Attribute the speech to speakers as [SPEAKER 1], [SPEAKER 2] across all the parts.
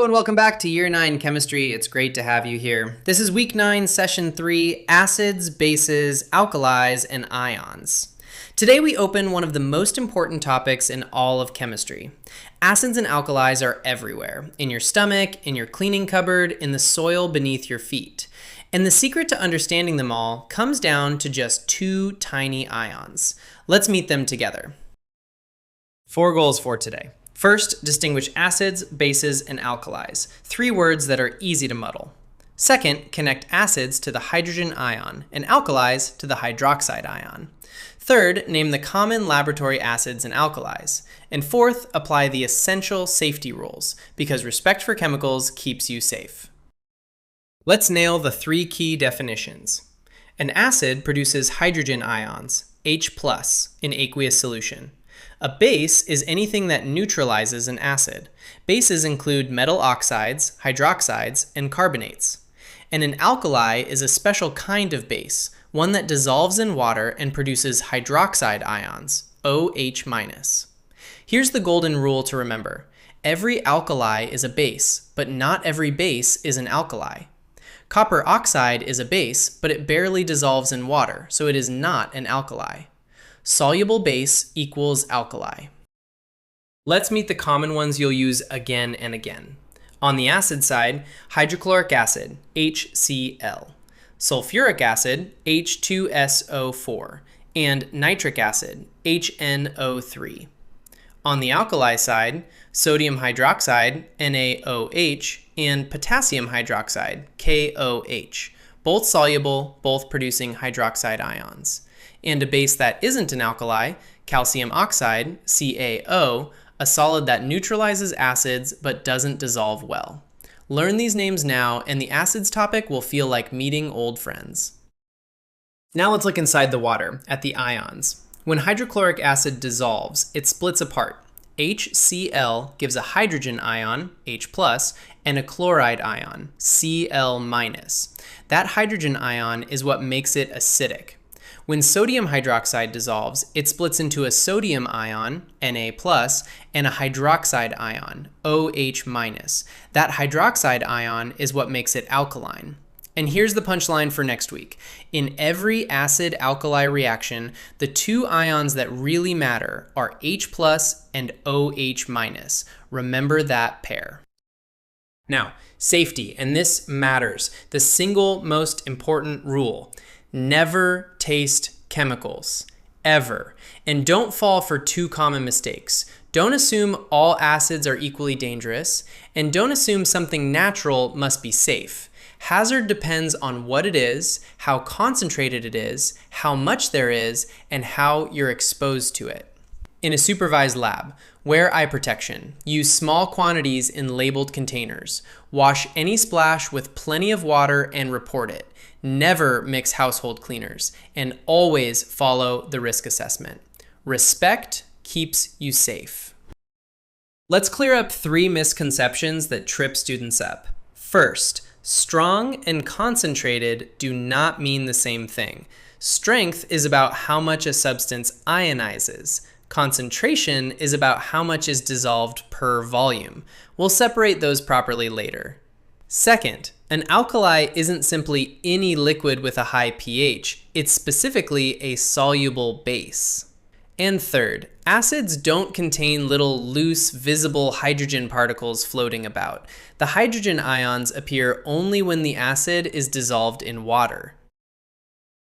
[SPEAKER 1] and welcome back to Year 9 Chemistry. It's great to have you here. This is Week 9, Session 3, Acids, Bases, Alkalis, and Ions. Today we open one of the most important topics in all of chemistry. Acids and alkalis are everywhere, in your stomach, in your cleaning cupboard, in the soil beneath your feet. And the secret to understanding them all comes down to just two tiny ions. Let's meet them together. 4 goals for today. First, distinguish acids, bases, and alkalis, 3 words that are easy to muddle. Second, connect acids to the hydrogen ion and alkalis to the hydroxide ion. Third, name the common laboratory acids and alkalis. And fourth, apply the essential safety rules, because respect for chemicals keeps you safe. Let's nail the 3 key definitions. An acid produces hydrogen ions, H+, in aqueous solution. A base is anything that neutralizes an acid. Bases include metal oxides, hydroxides, and carbonates. And an alkali is a special kind of base, one that dissolves in water and produces hydroxide ions, OH-. Here's the golden rule to remember. Every alkali is a base, but not every base is an alkali. Copper oxide is a base, but it barely dissolves in water, so it is not an alkali. Soluble base equals alkali. Let's meet the common ones you'll use again and again. On the acid side, hydrochloric acid, HCl, sulfuric acid, H2SO4, and nitric acid, HNO3. On the alkali side, sodium hydroxide, NaOH, and potassium hydroxide, KOH, both soluble, both producing hydroxide ions. And a base that isn't an alkali, calcium oxide, CaO, a solid that neutralizes acids but doesn't dissolve well. Learn these names now, and the acids topic will feel like meeting old friends. Now let's look inside the water, at the ions. When hydrochloric acid dissolves, it splits apart. HCl gives a hydrogen ion, H+, and a chloride ion, Cl-. That hydrogen ion is what makes it acidic. When sodium hydroxide dissolves, it splits into a sodium ion, Na+, and a hydroxide ion, OH-. That hydroxide ion is what makes it alkaline. And here's the punchline for next week. In every acid-alkali reaction, the 2 ions that really matter are H+ and OH-. Remember that pair. Now, safety, and this matters. The single most important rule. Never taste chemicals, ever. And don't fall for 2 common mistakes. Don't assume all acids are equally dangerous, and don't assume something natural must be safe. Hazard depends on what it is, how concentrated it is, how much there is, and how you're exposed to it. In a supervised lab, wear eye protection. Use small quantities in labeled containers. Wash any splash with plenty of water and report it. Never mix household cleaners, and always follow the risk assessment. Respect keeps you safe. Let's clear up 3 misconceptions that trip students up. First, strong and concentrated do not mean the same thing. Strength is about how much a substance ionizes. Concentration is about how much is dissolved per volume. We'll separate those properly later. Second, an alkali isn't simply any liquid with a high pH. It's specifically a soluble base. And third, acids don't contain little loose, visible hydrogen particles floating about. The hydrogen ions appear only when the acid is dissolved in water.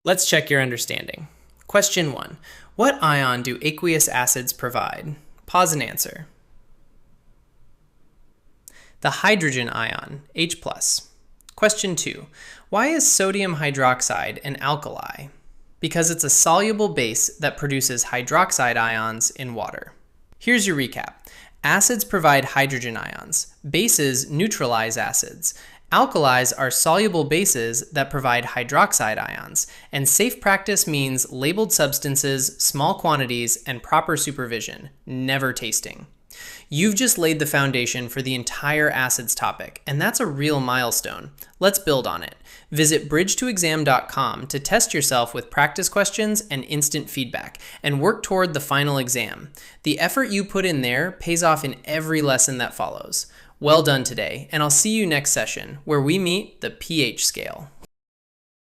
[SPEAKER 1] Let's check your understanding. Question 1. What ion do aqueous acids provide? Pause and answer. The hydrogen ion, H+. Question 2. Why is sodium hydroxide an alkali? Because it's a soluble base that produces hydroxide ions in water. Here's your recap. Acids provide hydrogen ions. Bases neutralize acids. Alkalis are soluble bases that provide hydroxide ions. And safe practice means labeled substances, small quantities, and proper supervision, never tasting. You've just laid the foundation for the entire acids topic, and that's a real milestone. Let's build on it. Visit bridgetoexam.com to test yourself with practice questions and instant feedback, and work toward the final exam. The effort you put in there pays off in every lesson that follows. Well done today, and I'll see you next session, where we meet the pH scale.